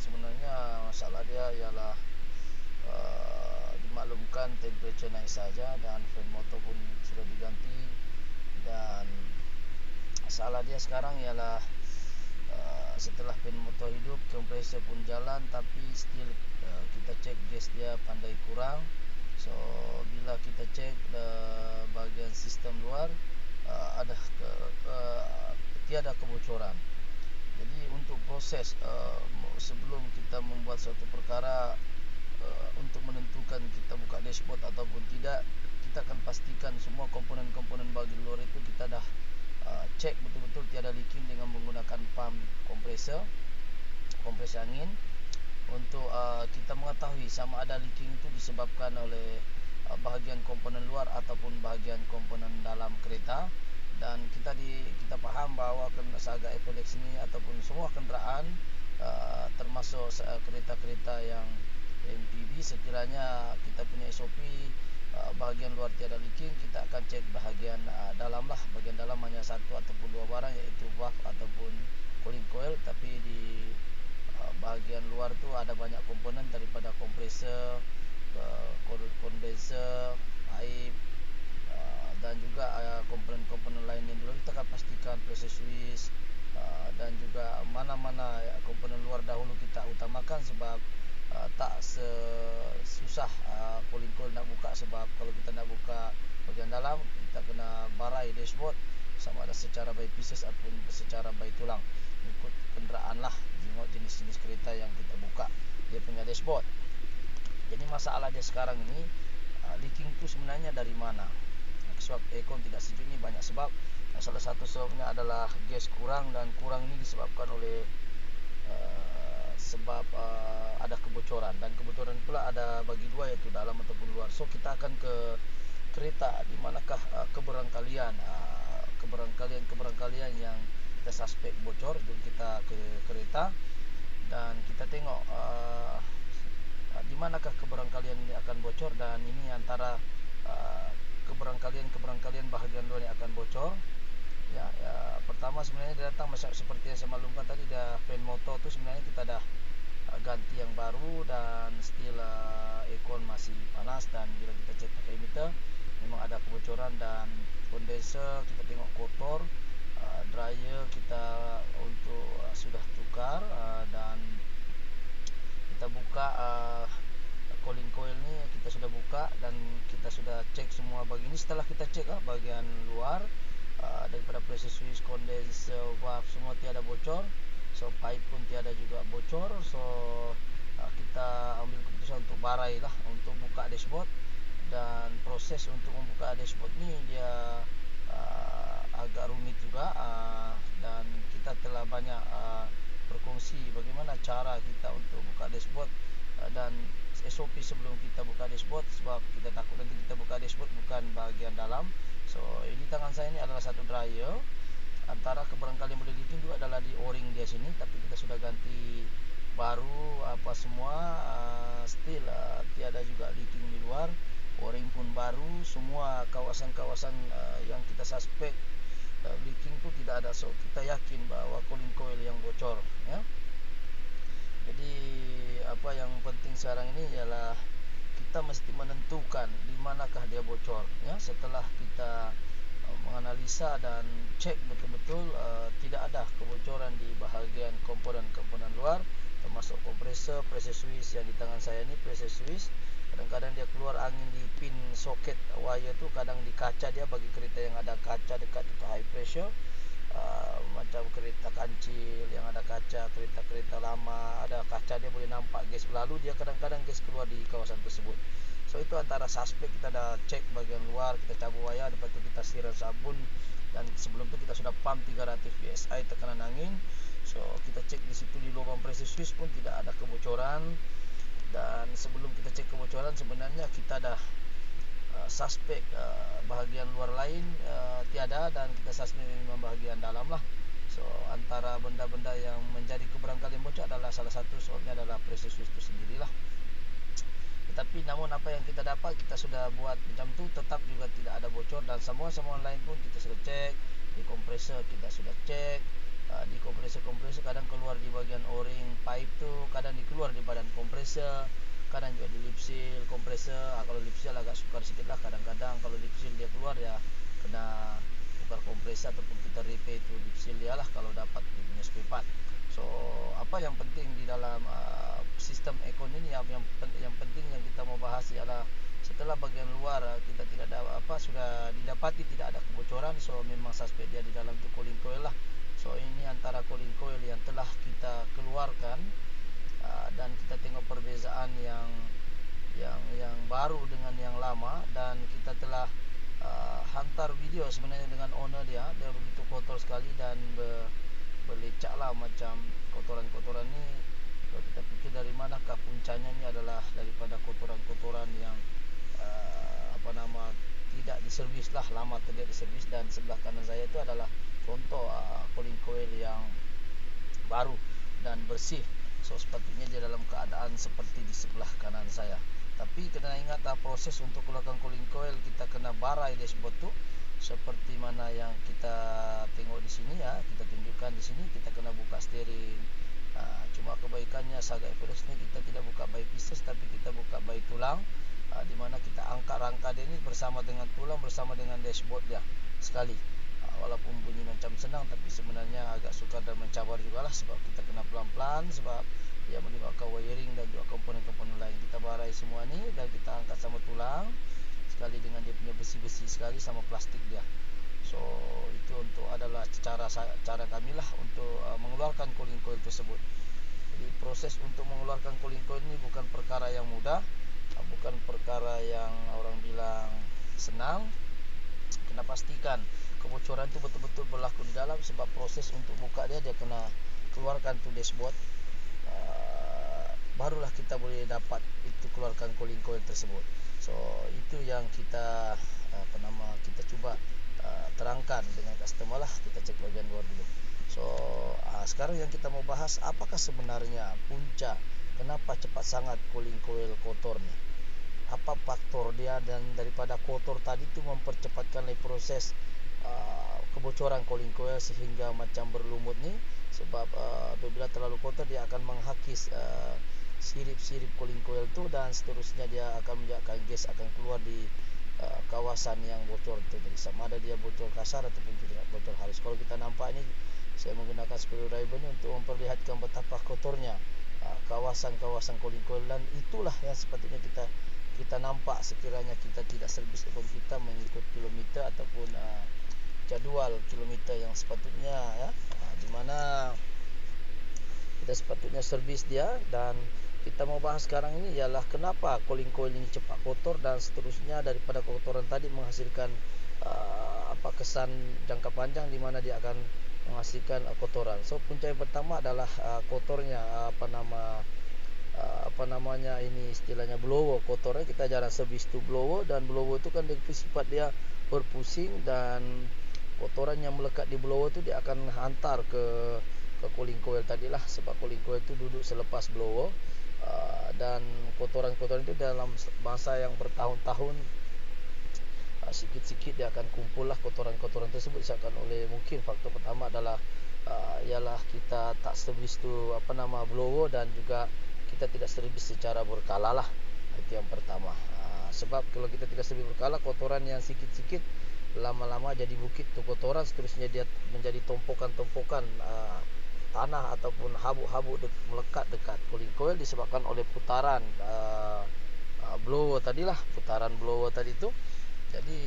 sebenarnya masalah dia ialah dimaklumkan temperature naik saja dan fan motor pun sudah diganti. Dan masalah dia sekarang ialah setelah fan motor hidup, kompresor pun jalan, tapi still kita cek gas dia pandai kurang. So bila kita cek bahagian sistem luar ada tiada kebocoran. Jadi untuk proses sebelum kita membuat suatu perkara, untuk menentukan kita buka dashboard ataupun tidak, kita akan pastikan semua komponen-komponen bahagian luar itu kita dah cek betul-betul tiada leaking dengan menggunakan pump kompresor angin, untuk kita mengetahui sama ada leaking itu disebabkan oleh bahagian komponen luar ataupun bahagian komponen dalam kereta. Dan kita faham bahawa Saga FLX ini ataupun semua kenderaan termasuk kereta-kereta yang MPV, sekiranya kita punya SOP bahagian luar tiada leaking, kita akan cek bahagian dalam lah. Bahagian dalam hanya satu ataupun dua barang, iaitu valve ataupun cooling coil. Tapi di bahagian luar tu ada banyak komponen, daripada kompresor, kondenser, pipe, dan juga komponen-komponen lain yang dulu kita akan pastikan pressure switch, dan juga mana-mana komponen luar dahulu kita utamakan, sebab tak susah cooling coil nak buka. Sebab kalau kita nak buka bahagian dalam, kita kena barai dashboard, sama ada secara by pieces ataupun secara by tulang, ikut kenderaan lah, jenis-jenis kereta yang kita buka dia punya dashboard. Jadi masalah dia sekarang ini, leaking tu sebenarnya dari mana? Sebab aircon tidak sejuk ni banyak sebab. Salah satu sebabnya adalah gas kurang, dan kurang ini disebabkan oleh sebab ada kebocoran, dan kebocoran pula ada bagi dua, iaitu dalam ataupun luar. So kita akan ke kereta di manakah keberangkalian yang kita suspek bocor. Jadi kita ke kereta dan kita tengok di manakah keberangkalian ini akan bocor, dan ini antara keberangkalian bahagian luar yang akan bocor. Pertama sebenarnya dia datang seperti yang saya maklumkan tadi, dia fan motor tu sebenarnya kita dah ganti yang baru, dan still aircon masih panas, dan bila kita cek pakai meter memang ada kebocoran. Dan kondenser kita tengok kotor, dryer kita untuk sudah tukar, dan kita buka cooling coil ni kita sudah buka, dan kita sudah cek semua bahagian ini. Setelah kita cek bahagian luar, daripada pressure switch, condenser, valve semua tiada bocor. So pipe pun tiada juga bocor. So kita ambil keputusan untuk barai lah, untuk buka dashboard. Dan proses untuk membuka dashboard ni dia agak rumit juga, dan kita telah banyak berkongsi bagaimana cara kita untuk buka dashboard dan SOP sebelum kita buka dashboard. Sebab kita takut nanti kita buka dashboard bukan bahagian dalam. So di tangan saya ini adalah satu dryer. Antara keberangkalian boleh leaking juga adalah di o-ring dia sini, tapi kita sudah ganti baru apa semua. Still tiada juga leaking di luar. O-ring pun baru. Semua kawasan-kawasan yang kita suspek leaking tu tidak ada. So kita yakin bahawa cooling coil yang bocor, ya. Jadi apa yang penting sekarang ini ialah kita mesti menentukan di manakah dia bocor, ya. Setelah kita menganalisa dan cek betul-betul tidak ada kebocoran di bahagian komponen-komponen luar, termasuk kompresor, pressure switch yang di tangan saya ni pressure switch. Kadang-kadang dia keluar angin di pin soket wire tu, kadang di kaca dia. Bagi kereta yang ada kaca dekat itu high pressure, macam kereta kancil yang ada kaca, kereta-kereta lama ada kaca, dia boleh nampak gas berlalu, dia kadang-kadang gas keluar di kawasan tersebut. So itu antara suspek. Kita dah cek bahagian luar, kita cabut wayar, lepas tu kita siram sabun, dan sebelum tu kita sudah pump 300 PSI tekanan angin. So kita cek di situ, di lubang pressure switch pun tidak ada kebocoran. Dan sebelum kita cek kebocoran, sebenarnya kita dah suspek bahagian luar lain tiada, dan kita suspek memang bahagian dalam lah. So antara benda-benda yang menjadi keberangkalian bocor adalah salah satu sebabnya adalah pressure switch itu sendirilah. Tetapi namun apa yang kita dapat, kita sudah buat macam tu, tetap juga tidak ada bocor. Dan semua lain pun kita sudah cek. Di kompresor kita sudah cek, di kompresor kadang keluar di bahagian o-ring pipe tu, kadang di kompresor, kadang juga di lip seal kompresor. Kalau lip seal agak sukar sedikit lah, kadang-kadang kalau lip seal dia keluar ya kena tukar kompresor ataupun kita repair itu lip seal dia lah kalau dapat dia punya spare part. So apa yang penting di dalam sistem Econ ini, yang penting yang kita mau bahas ialah setelah bagian luar kita tidak ada sudah didapati tidak ada kebocoran, so memang suspek dia di dalam tu cooling coil lah. So ini antara cooling coil yang telah kita keluarkan dan kita tengok perbezaan yang baru dengan yang lama, dan kita telah hantar video sebenarnya dengan owner dia begitu kotor sekali dan berlecak lah, macam kotoran-kotoran ni kalau kita fikir dari manakah puncanya, ni adalah daripada kotoran-kotoran yang tidak diservis lah, lama tidak diservis. Dan sebelah kanan saya itu adalah contoh cooling coil yang baru dan bersih. So sepatutnya dia dalam keadaan seperti di sebelah kanan saya. Tapi kena ingat proses untuk keluarkan cooling coil, kita kena barai dashboard tu seperti mana yang kita tengok di sini ya, kita tunjukkan di sini. Kita kena buka steering. Cuma kebaikannya Saga FRS ni kita tidak buka by pieces, tapi kita buka by tulang, di mana kita angkat rangka dia ni bersama dengan tulang, bersama dengan dashboard dia sekali. Walaupun bunyi macam senang, tapi sebenarnya agak sukar dan mencabar jugalah, sebab kita kena pelan-pelan, sebab dia melibatkan wiring dan juga komponen-komponen lain. Kita barai semua ni dan kita angkat sama tulang sekali dengan dia punya besi-besi sekali sama plastik dia. So itu untuk adalah cara kami lah untuk mengeluarkan cooling coil tersebut. Jadi proses untuk mengeluarkan cooling coil ni bukan perkara yang mudah, bukan perkara yang orang bilang senang. Kena pastikan kebocoran itu betul-betul berlaku di dalam, sebab proses untuk buka dia kena keluarkan tu dashboard, barulah kita boleh dapat itu keluarkan cooling coil tersebut. So itu yang kita kita cuba terangkan dengan customer lah. Kita cek bagian luar dulu. So sekarang yang kita mau bahas, apakah sebenarnya punca kenapa cepat sangat cooling coil kotor ni, apa faktor dia, dan daripada kotor tadi tu mempercepatkan proses kebocoran cooling coil sehingga macam berlumut ni. Sebab apabila terlalu kotor dia akan menghakis sirip-sirip cooling coil tu, dan seterusnya dia akan menyebabkan gas akan keluar di kawasan yang bocor tu. Jadi sama ada dia bocor kasar ataupun tidak bocor halus. Kalau kita nampak ni, saya menggunakan screwdriver ni untuk memperlihatkan betapa kotornya kawasan-kawasan cooling coil, dan itulah yang sepatutnya kita nampak sekiranya kita tidak servis Econ kita mengikut kilometer ataupun jadual kilometer yang sepatutnya ya, di mana kita sepatutnya servis dia. Dan kita mau bahas sekarang ini ialah kenapa cooling coil ini cepat kotor, dan seterusnya daripada kotoran tadi menghasilkan kesan jangka panjang di mana dia akan menghasilkan kotoran. So punca yang pertama adalah kotornya ini istilahnya blower kotornya. Kita jarang servis tu blower, dan blower tu kan dia sifat dia berpusing, dan kotoran yang melekat di blower tu dia akan hantar ke cooling coil tadilah, sebab cooling coil tu duduk selepas blower, dan kotoran-kotoran itu dalam masa yang bertahun-tahun sikit-sikit dia akan kumpul lah kotoran-kotoran tersebut, disebabkan oleh mungkin faktor pertama adalah ialah kita tak servis tu blower, dan juga kita tidak servis secara berkala lah. Itu yang pertama. Sebab kalau kita tidak servis berkala, kotoran yang sikit-sikit lama-lama jadi bukit tu kotoran, seterusnya dia menjadi tumpukan-tumpukan tanah ataupun habuk-habuk melekat dekat cooling coil, disebabkan oleh putaran blower tadilah, putaran blower tadi tu. Jadi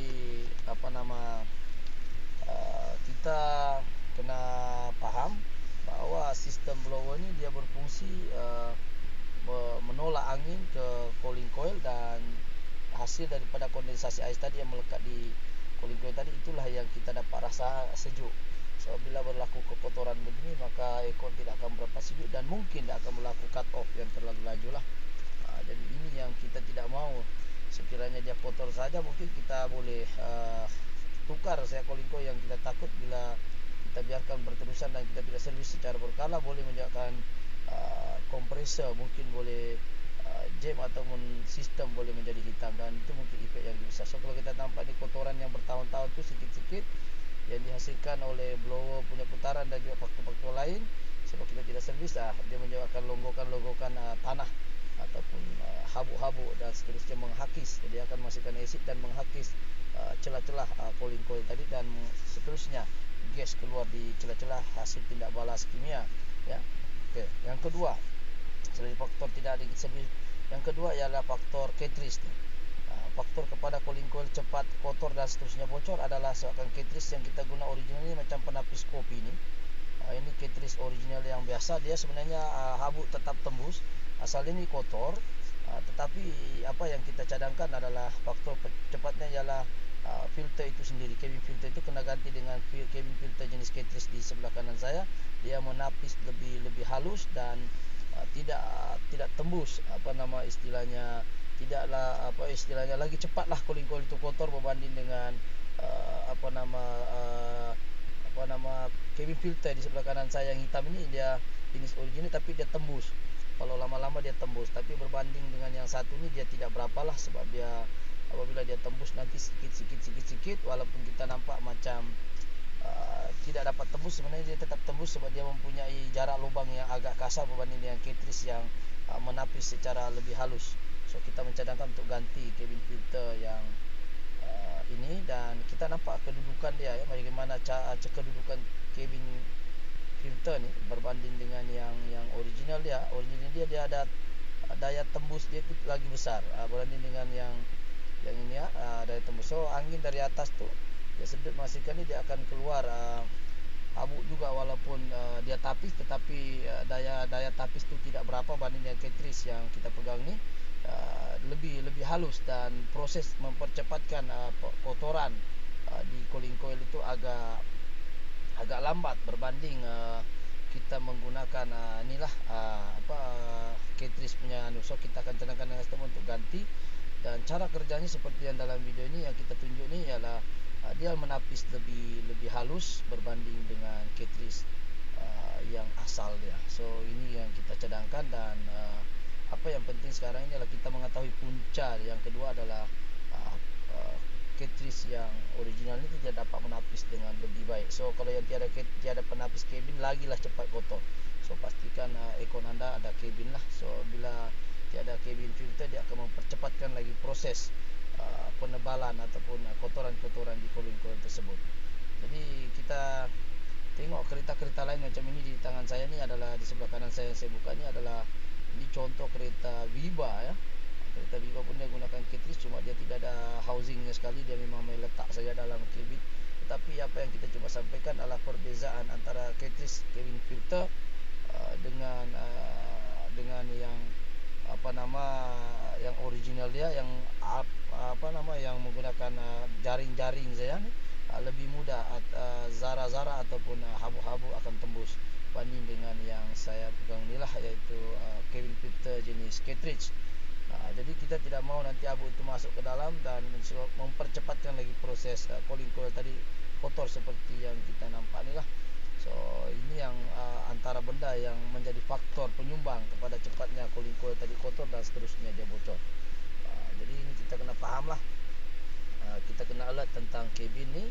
kita kena faham bahawa sistem blower ni dia berfungsi menolak angin ke cooling coil, dan hasil daripada kondensasi ais tadi yang melekat di cooling coil tadi, itulah yang kita dapat rasa sejuk. So bila berlaku kekotoran begini, maka aircon tidak akan berapa sejuk, dan mungkin dia akan berlaku cut off yang terlalu laju lah. Jadi ini yang kita tidak mau. Sekiranya dia kotor saja, mungkin kita boleh tukar saya cooling coil. Yang kita takut bila kita biarkan berterusan dan kita tidak servis secara berkala, boleh menyebabkan kompresor mungkin boleh jam, ataupun sistem boleh menjadi hitam, dan itu mungkin efek yang lebih besar. So kalau kita nampak ni kotoran yang bertahun-tahun tu sikit-sikit yang dihasilkan oleh blower punya putaran dan juga faktor-faktor lain, sebab kita tidak servis, dia menyebabkan longgokan tanah ataupun habuk-habuk dan seterusnya menghakis. Jadi akan masukkan asid dan menghakis celah-celah cooling coil tadi, dan seterusnya gas keluar di celah-celah hasil tindak balas kimia, ya. Okey, yang kedua, selain faktor tidak ada service, yang kedua ialah faktor cartridge ni. Faktor kepada cooling coil cepat kotor dan seterusnya bocor adalah sebabkan cartridge yang kita guna original ni macam penapis kopi ni. Ini cartridge original yang biasa, dia sebenarnya habuk tetap tembus asal ini kotor. Tetapi apa yang kita cadangkan adalah faktor cepatnya ialah filter itu sendiri. Cabin filter itu kena ganti dengan cabin filter jenis cartridge di sebelah kanan saya. Dia menapis lebih halus dan tidak tembus istilahnya lagi cepatlah cooling coil itu kotor berbanding dengan cabin filter di sebelah kanan saya yang hitam ini. Dia jenis original tapi dia tembus. Kalau lama-lama dia tembus, tapi berbanding dengan yang satu ni dia tidak berapalah, sebab dia apabila dia tembus nanti sikit walaupun kita nampak macam tidak dapat tembus, sebenarnya dia tetap tembus sebab dia mempunyai jarak lubang yang agak kasar berbanding dengan cartridge yang menapis secara lebih halus. So kita mencadangkan untuk ganti cabin filter yang ini, dan kita nampak kedudukan dia, ya, bagaimana kedudukan cabin filter ni berbanding dengan yang original dia. Original dia ada daya tembus dia itu lagi besar berbanding dengan yang ini, daya tembus. So angin dari atas tu dia sedut menghasilkan ni, dia akan keluar habuk juga walaupun dia tapis, tetapi daya tapis tu tidak berapa banding dengan cartridge yang kita pegang ni. Lebih halus, dan proses mempercepatkan kotoran di cooling coil itu agak lambat berbanding kita menggunakan cartridge punya so kita akan cadangkan dengan customer untuk ganti. Dan cara kerjanya seperti yang dalam video ini yang kita tunjuk ni ialah dia menapis lebih halus berbanding dengan cartridge yang asal dia. So ini yang kita cadangkan, dan apa yang penting sekarang ini adalah kita mengetahui punca. Yang kedua adalah cartridge yang original ini tidak dapat menapis dengan lebih baik. So kalau yang tiada penapis kabin, lagilah cepat kotor. So pastikan aircon anda ada kabin lah. So bila tiada kabin filter, dia akan mempercepatkan lagi proses penebalan ataupun kotoran-kotoran di cooling coil tersebut. Jadi kita tengok kereta-kereta lain macam ini di tangan saya ni adalah di sebelah kanan saya yang saya buka ni adalah ini contoh kereta Viva, ya. Kereta Viva pun dia gunakan cartridge, cuma dia tidak ada housingnya sekali, dia memang main letak saja dalam kabin. Tetapi apa yang kita cuba sampaikan adalah perbezaan antara cartridge cabin filter dengan yang yang original dia, yang yang menggunakan jaring-jaring saya ni, lebih mudah zara-zara ataupun habuk-habuk akan tembus banding dengan yang saya pegang ni lah, iaitu cabin filter jenis cartridge. Jadi kita tidak mahu nanti habuk itu masuk ke dalam dan mempercepatkan lagi proses cooling coil tadi kotor seperti yang kita nampak ni lah. So ini yang antara benda yang menjadi faktor penyumbang kepada cepatnya cooling coil tadi kotor dan seterusnya dia bocor. Jadi ini kita kena faham lah, kita kena alert tentang kabin ni.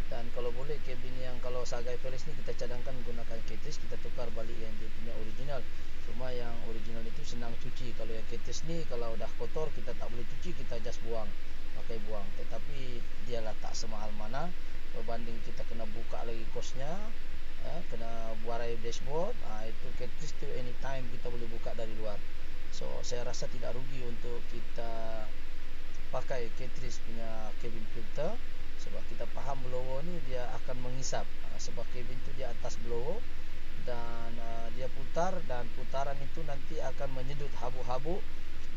Dan kalau boleh kabin yang kalau Sagai Velis ni kita cadangkan gunakan cartridge, kita tukar balik yang dia punya original. Cuma yang original itu senang cuci. Kalau yang cartridge ni kalau dah kotor kita tak boleh cuci, kita just pakai buang. Tetapi dialah tak semahal mana berbanding kita kena buka lagi kosnya, kena warai dashboard. Itu cartridge tu anytime kita boleh buka dari luar. So saya rasa tidak rugi untuk kita pakai cartridge punya cabin filter, sebab kita faham blower ni dia akan mengisap, sebab cabin tu di atas blower dan dia putar, dan putaran itu nanti akan menyedut habuk-habuk.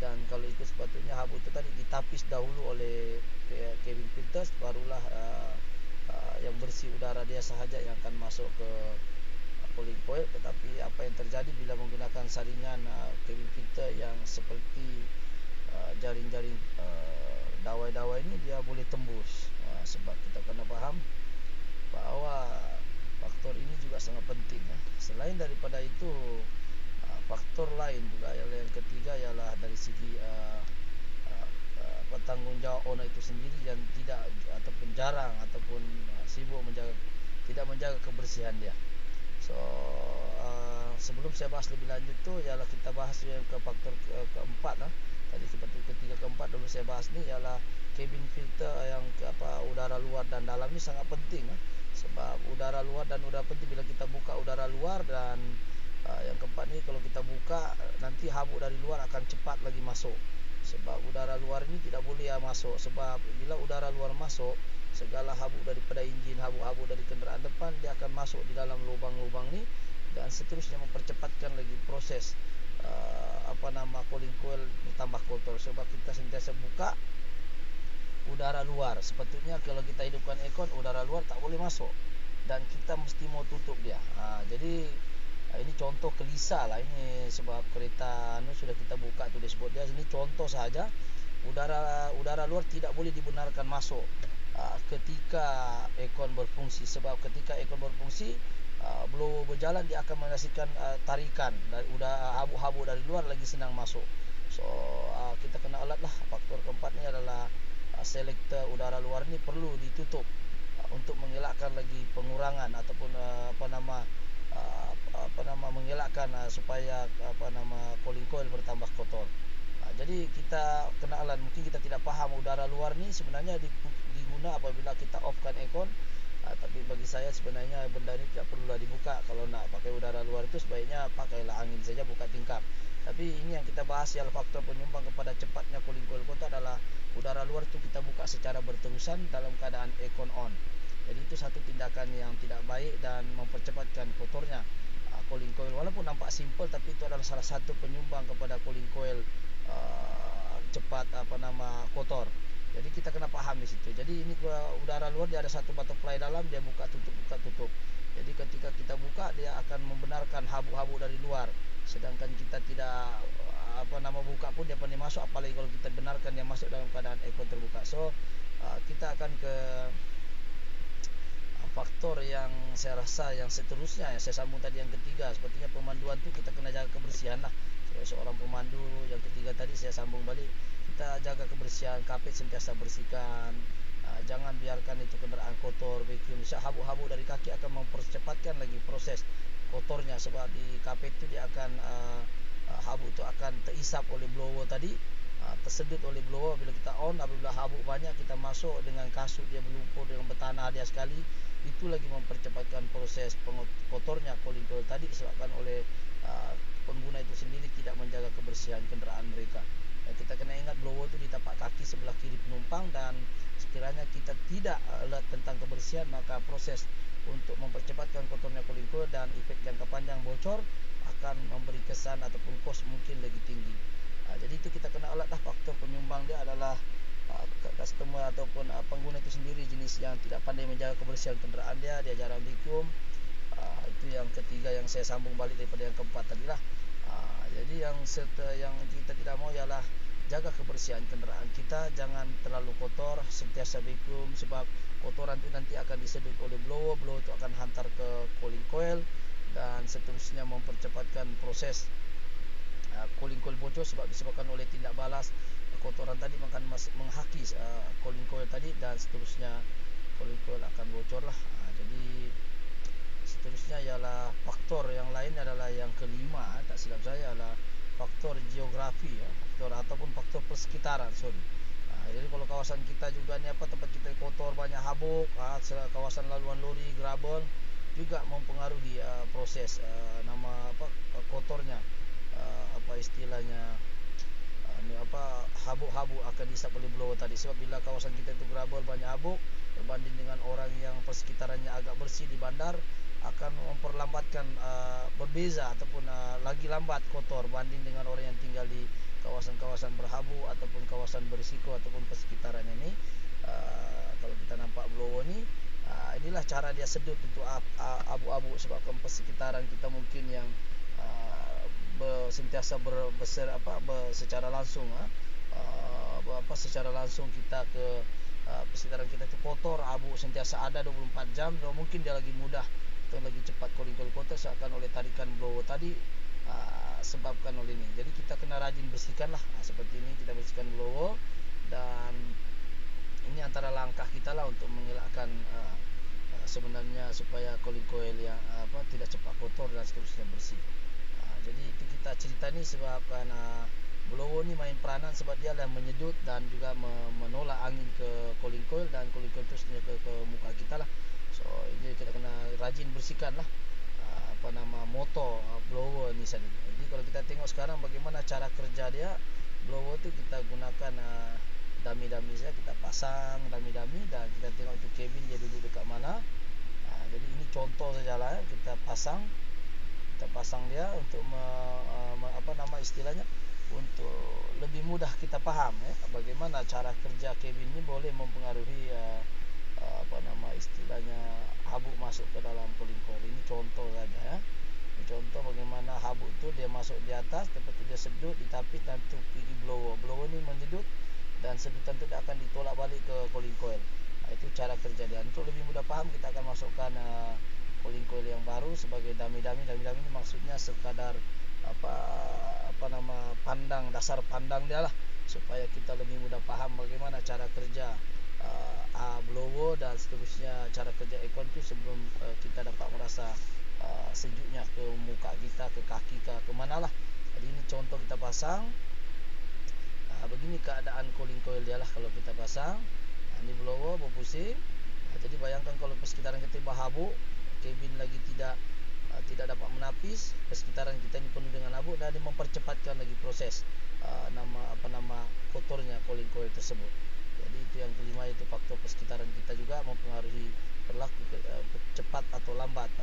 Dan kalau ikut sepatutnya habuk itu tadi ditapis dahulu oleh cabin filter, barulah yang bersih udara dia sahaja yang akan masuk ke cooling coil. Tetapi apa yang terjadi bila menggunakan saringan cabin filter yang seperti jaring-jaring dawai-dawai ini, dia boleh tembus. Sebab kita kena faham bahawa faktor ini juga sangat penting. Selain daripada itu, faktor lain juga ialah yang ketiga ialah dari segi tanggungjawab owner itu sendiri yang tidak ataupun jarang ataupun sibuk tidak menjaga kebersihan dia. So Sebelum saya bahas lebih lanjut tuh ialah kita bahas yang ke faktor keempat lah. Tadi seperti ketiga keempat dulu saya bahas ni ialah cabin filter yang udara luar dan dalam ni sangat penting lah. Sebab udara luar dan udara penting bila kita buka udara luar, dan yang keempat ni kalau kita buka nanti habuk dari luar akan cepat lagi masuk. Sebab udara luar ni tidak boleh masuk. Sebab bila udara luar masuk, segala habuk daripada enjin, habuk-habuk dari kenderaan depan, dia akan masuk di dalam lubang-lubang ni dan seterusnya mempercepatkan lagi proses cooling coil bertambah kotor. Sebab kita sentiasa buka udara luar. Sepatutnya kalau kita hidupkan aircon, udara luar tak boleh masuk dan kita mesti mau tutup dia. Jadi ini contoh kelisa lah ini, sebab kereta sudah kita buka tu dashboard dia. Ini contoh saja, udara luar tidak boleh dibenarkan masuk ketika aircon berfungsi. Sebab ketika aircon berfungsi, blower berjalan, dia akan menghasilkan tarikan dari habuk-habuk dari luar lagi senang masuk. So kita kena alat lah. Faktor keempat ni adalah selektor udara luar ni perlu ditutup untuk mengelakkan lagi pengurangan ataupun mengelakkan supaya cooling coil bertambah kotor. Jadi kita kena alat, mungkin kita tidak faham udara luar ni sebenarnya diguna apabila kita offkan aircon. Tapi bagi saya sebenarnya benda ni tidak perlulah dibuka. Kalau nak pakai udara luar itu sebaiknya pakailah angin saja, buka tingkap. Tapi ini yang kita bahas ialah faktor penyumbang kepada cepatnya cooling coil kotor adalah udara luar tu kita buka secara berterusan dalam keadaan aircon on. Jadi itu satu tindakan yang tidak baik dan mempercepatkan kotornya cooling coil. Walaupun nampak simple, tapi itu adalah salah satu penyumbang kepada cooling coil cepat kotor. Jadi kita kena faham di situ. Jadi ini udara luar dia ada satu butterfly dalam, dia buka tutup. Jadi ketika kita buka, dia akan membenarkan habuk-habuk dari luar. Sedangkan kita tidak buka pun dia pandai masuk, apalagi kalau kita benarkan dia masuk dalam keadaan aircon terbuka. So kita akan ke faktor yang saya rasa yang seterusnya, yang saya sambung tadi yang ketiga. Sepertinya pemanduan tu kita kena jaga kebersihan lah. Seorang pemandu yang ketiga tadi saya sambung balik, kita jaga kebersihan, kapet sentiasa bersihkan. Jangan biarkan itu kenderaan kotor, vacuum. Habuk-habuk dari kaki akan mempercepatkan lagi proses kotornya. Sebab di kapet tu dia akan habuk itu akan terisap oleh blower tadi, tersedut oleh blower. Bila kita on, apabila habuk banyak, kita masuk dengan kasut dia berlumpur, dengan bertanah dia sekali, itu lagi mempercepatkan proses kotornya cooling coil tadi, disebabkan oleh pengguna itu sendiri tidak menjaga kebersihan kenderaan mereka. Dan kita kena ingat blower itu di tapak kaki sebelah kiri penumpang, dan sekiranya kita tidak alert tentang kebersihan, maka proses untuk mempercepatkan kotornya cooling coil dan efek jangka panjang bocor akan memberi kesan ataupun kos mungkin lagi tinggi. Jadi itu kita kena alert lah. Faktor penyumbang dia adalah customer ataupun pengguna itu sendiri, jenis yang tidak pandai menjaga kebersihan kenderaan dia jarang vacuum. Itu yang ketiga yang saya sambung balik daripada yang keempat tadi lah. Jadi yang kita tidak mau ialah jaga kebersihan kenderaan kita, jangan terlalu kotor, sentiasa vacuum. Sebab kotoran itu nanti akan disedut oleh blower itu akan hantar ke cooling coil dan seterusnya mempercepatkan proses cooling coil bocor. Sebab disebabkan oleh tindak balas kotoran tadi akan menghaki cooling coil tadi, dan seterusnya cooling coil akan bocor lah. Jadi seterusnya ialah faktor yang lain adalah yang kelima, tak silap saya, adalah faktor geografi, faktor ataupun faktor persekitaran. Jadi kalau kawasan kita juga ni tempat kita kotor, banyak habuk, kawasan laluan lori, gravel juga mempengaruhi proses kotornya, istilahnya habuk-habuk akan dihisap oleh blower tadi. Sebab bila kawasan kita itu gravel, banyak habuk, berbanding dengan orang yang persekitarannya agak bersih di bandar, akan memperlambatkan berbeza ataupun lagi lambat kotor banding dengan orang yang tinggal di kawasan-kawasan berhabuk ataupun kawasan berisiko ataupun persekitaran ini. Kalau kita nampak blower ni, inilah cara dia sedut untuk abu-abu. Sebabkan persekitaran kita mungkin yang sentiasa secara langsung secara langsung kita ke persekitaran kita itu kotor, abu sentiasa ada 24 jam, so mungkin dia lagi mudah atau lagi cepat cooling coil kotor seakan oleh tarikan blower tadi sebabkan oleh ini. Jadi kita kena rajin bersihkan lah, seperti ini kita bersihkan blower, dan ini antara langkah kita lah untuk mengelakkan sebenarnya supaya cooling coil yang tidak cepat kotor dan seterusnya bersih. cerita ni sebab kan blower ni main peranan sebab dia yang menyedut dan juga menolak angin ke cooling coil, dan cooling coil tu sebenarnya ke muka kita lah. So ini kita kena rajin bersihkan lah motor blower ni tadi. Jadi kalau kita tengok sekarang bagaimana cara kerja dia, blower tu kita gunakan dami-dami saja, kita pasang dami-dami dan kita tengok tu kabin dia duduk dekat mana. Jadi ini contoh sajalah kita pasang dia untuk istilahnya untuk lebih mudah kita faham bagaimana cara kerja kabin ni boleh mempengaruhi istilahnya habuk masuk ke dalam cooling coil. Ini contoh saja Ini contoh bagaimana habuk tu dia masuk di atas, lepas tu dia sedut, ditapis dan tu pergi blower. Blower ni menyedut dan sedutan tu akan ditolak balik ke cooling coil. Itu cara kerja dia. Untuk lebih mudah faham, kita akan masukkan cooling coil yang baru sebagai dami-dami. Dami-dami ni maksudnya sekadar dasar pandang dia lah, supaya kita lebih mudah faham bagaimana cara kerja blower dan seterusnya cara kerja aircon tu sebelum kita dapat merasa sejuknya ke muka kita, ke kaki ke mana lah. Jadi ini contoh kita pasang. Begini keadaan cooling coil dia lah kalau kita pasang. Ini blower berpusing. Jadi bayangkan kalau persekitaran kita berhabuk, kabin lagi tidak dapat menapis, persekitaran kita ini penuh dengan habuk, dan dia mempercepatkan lagi proses kotornya cooling coil tersebut. Jadi itu yang kelima, itu faktor persekitaran kita juga mempengaruhi berlaku cepat atau lambat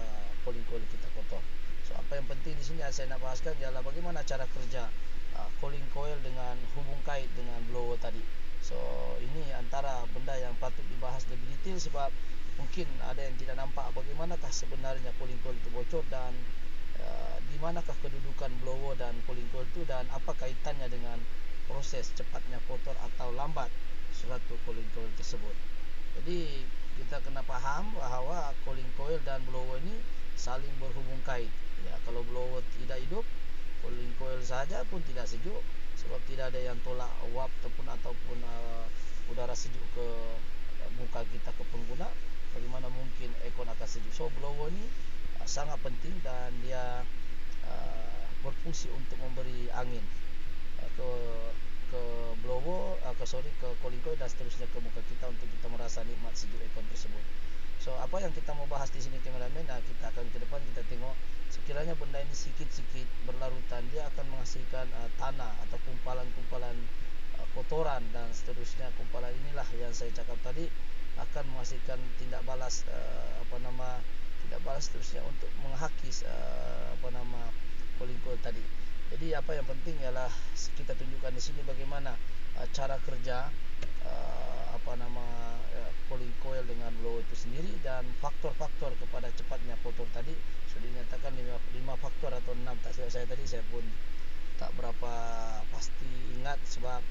cooling coil kita kotor. So apa yang penting di sini yang saya nak bahaskan ialah bagaimana cara kerja cooling coil dengan hubung kait dengan blower tadi. So ini antara benda yang patut dibahas lebih detail, sebab mungkin ada yang tidak nampak bagaimanakah sebenarnya cooling coil itu bocor, dan di manakah kedudukan blower dan cooling coil itu, dan apa kaitannya dengan proses cepatnya kotor atau lambat suatu cooling coil tersebut. Jadi kita kena faham bahawa cooling coil dan blower ini saling berhubung kait. Ya, kalau blower tidak hidup, cooling coil saja pun tidak sejuk, sebab tidak ada yang tolak uap ataupun udara sejuk ke muka kita, ke pengguna. Bagaimana mungkin aircon akan sejuk? So blower ni sangat penting, dan dia berfungsi untuk memberi angin ke blower, ke cooling coil dan seterusnya ke muka kita untuk kita merasa nikmat sejuk aircon tersebut. So apa yang kita mau bahas di sini kameramen, kita akan ke depan kita tengok sekiranya benda ini sikit-sikit berlarutan, dia akan menghasilkan tanah atau kumpalan-kumpalan kotoran dan seterusnya. Kumpalan inilah yang saya cakap tadi akan menghasilkan tindak balas seterusnya untuk menghakis cooling coil tadi. Jadi apa yang penting ialah kita tunjukkan di sini bagaimana cara kerja cooling coil dengan blower itu sendiri, dan faktor-faktor kepada cepatnya kotor tadi sudah dinyatakan 5 faktor atau 6, tak silap saya tadi, saya pun tak berapa pasti ingat sebab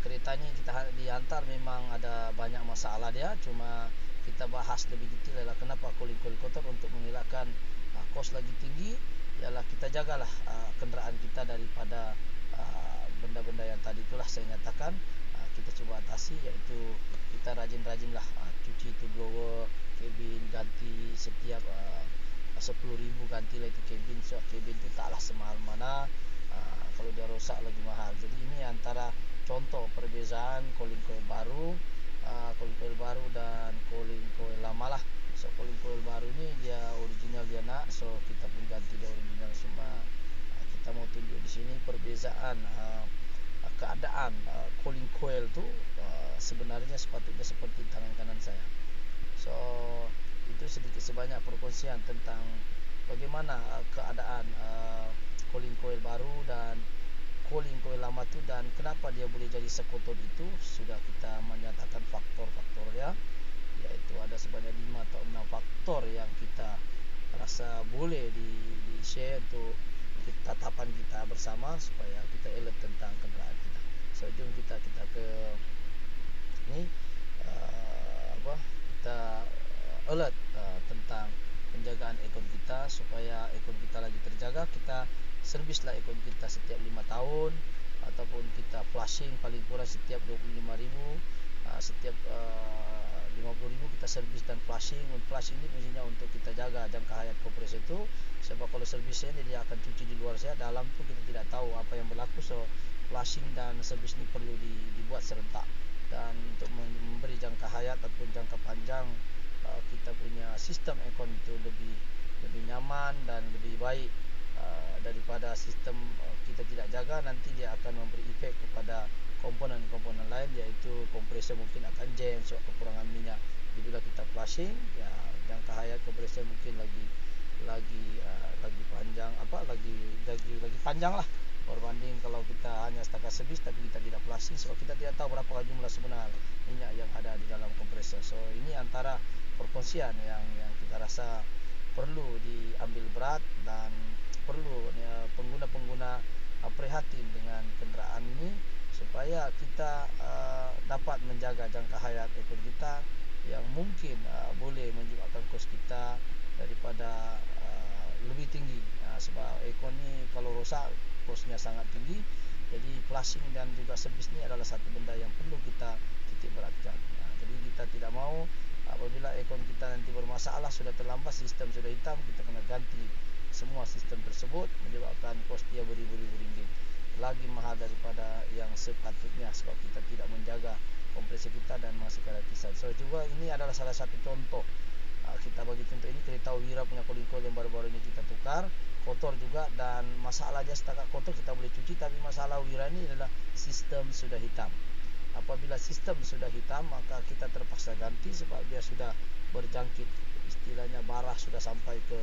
keretanya kita dihantar memang ada banyak masalah dia. Cuma kita bahas lebih detail ialah kenapa cooling coil kotor, untuk mengelakkan kos lagi tinggi. Ialah kita jagalah kenderaan kita daripada benda-benda yang tadi itulah saya nyatakan. Kita cuba atasi, iaitu kita rajin-rajinlah cuci itu blower, kabin, ganti setiap 10,000 gantilah itu kabin. So kabin itu taklah semahal mana, kalau dia rosak lagi mahal. Jadi ini antara contoh perbezaan cooling coil baru dan cooling coil lama lah. So cooling coil baru ni dia original dia nak, so kita pun ganti dia original. Cuma kita mau tunjuk di sini perbezaan keadaan cooling coil tu sebenarnya sepatutnya seperti tangan kanan saya. So itu sedikit sebanyak perkongsian tentang bagaimana keadaan cooling coil baru dan cooling coil lama tu, dan kenapa dia boleh jadi sekotor itu. Sudah kita menyatakan faktor-faktor dia, iaitu ada sebanyak 5 atau 6 faktor yang kita rasa boleh di-share untuk tatapan kita bersama supaya kita alert tentang kenderaan kita. So jom kita ke ni kita alert tentang penjagaan aircon kita supaya aircon kita lagi terjaga. Kita servislah aircon kita setiap 5 tahun, ataupun kita flushing paling kurang setiap 25,000, setiap 50.000 kita servis dan flushing. Flushing ini fungsinya untuk kita jaga jangka hayat kompresor itu, sebab kalau servisnya dia akan cuci di luar saja, dalam tu kita tidak tahu apa yang berlaku. So flushing dan servis ini perlu dibuat serentak, dan untuk memberi jangka hayat ataupun jangka panjang kita punya sistem aircon itu lebih nyaman dan lebih baik daripada sistem kita tidak jaga. Nanti dia akan memberi efek kepada komponen-komponen lain, yaitu kompresor mungkin akan jam sebab kekurangan minyak. Bila kita flushing, ya jangka hayat kompresor mungkin lagi panjang, lagi panjang lah berbanding kalau kita hanya setakat servis tapi kita tidak flushing, sebab kita tidak tahu berapa jumlah sebenar minyak yang ada di dalam kompresor. So ini antara perkongsian yang kita rasa perlu diambil berat, dan perlu pengguna-pengguna prihatin dengan kenderaan ini, supaya kita dapat menjaga jangka hayat aircon kita yang mungkin boleh menyebabkan kos kita daripada lebih tinggi. Sebab aircon ni kalau rosak kosnya sangat tinggi. Jadi flushing dan juga servis ni adalah satu benda yang perlu kita titik beratkan. Jadi kita tidak mau apabila aircon kita nanti bermasalah, sudah terlambat, sistem sudah hitam, kita kena ganti semua sistem tersebut, menyebabkan kos dia beribu-ribu ringgit, lagi mahal daripada yang sepatutnya, sebab kita tidak menjaga kompresor kita dan menghasilkan lapisan. So juga ini adalah salah satu contoh. Kita bagi contoh ini, kita tahu Wira punya cooling coil yang baru-baru ini kita tukar, kotor juga, dan masalah dia setakat kotor kita boleh cuci, tapi masalah Wira ini adalah sistem sudah hitam. Apabila sistem sudah hitam, maka kita terpaksa ganti sebab dia sudah berjangkit, istilahnya barah sudah sampai ke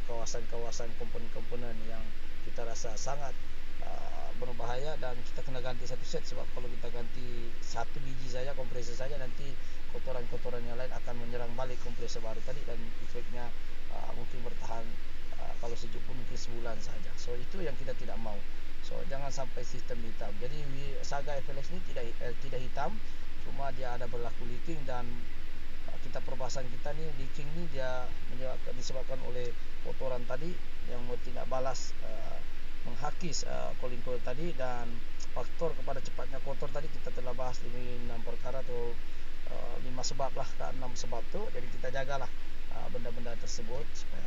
kawasan-kawasan komponen-komponen yang kita rasa sangat berbahaya, dan kita kena ganti satu set. Sebab kalau kita ganti satu biji saja kompresor saja, nanti kotoran-kotoran yang lain akan menyerang balik kompresor baru tadi, dan efeknya mungkin bertahan kalau sejuk pun mungkin sebulan saja. So itu yang kita tidak mau. So jangan sampai sistem hitam. Jadi Saga FLX ini tidak hitam, cuma dia ada berlaku leaking, dan kita perbahasan kita ni leaking ni dia disebabkan oleh kotoran tadi yang tidak balas menghakis cooling coil tadi, dan faktor kepada cepatnya kotor tadi kita telah bahas 6 perkara atau 5 sebab lah, 6 sebab tu. Jadi kita jagalah benda-benda tersebut supaya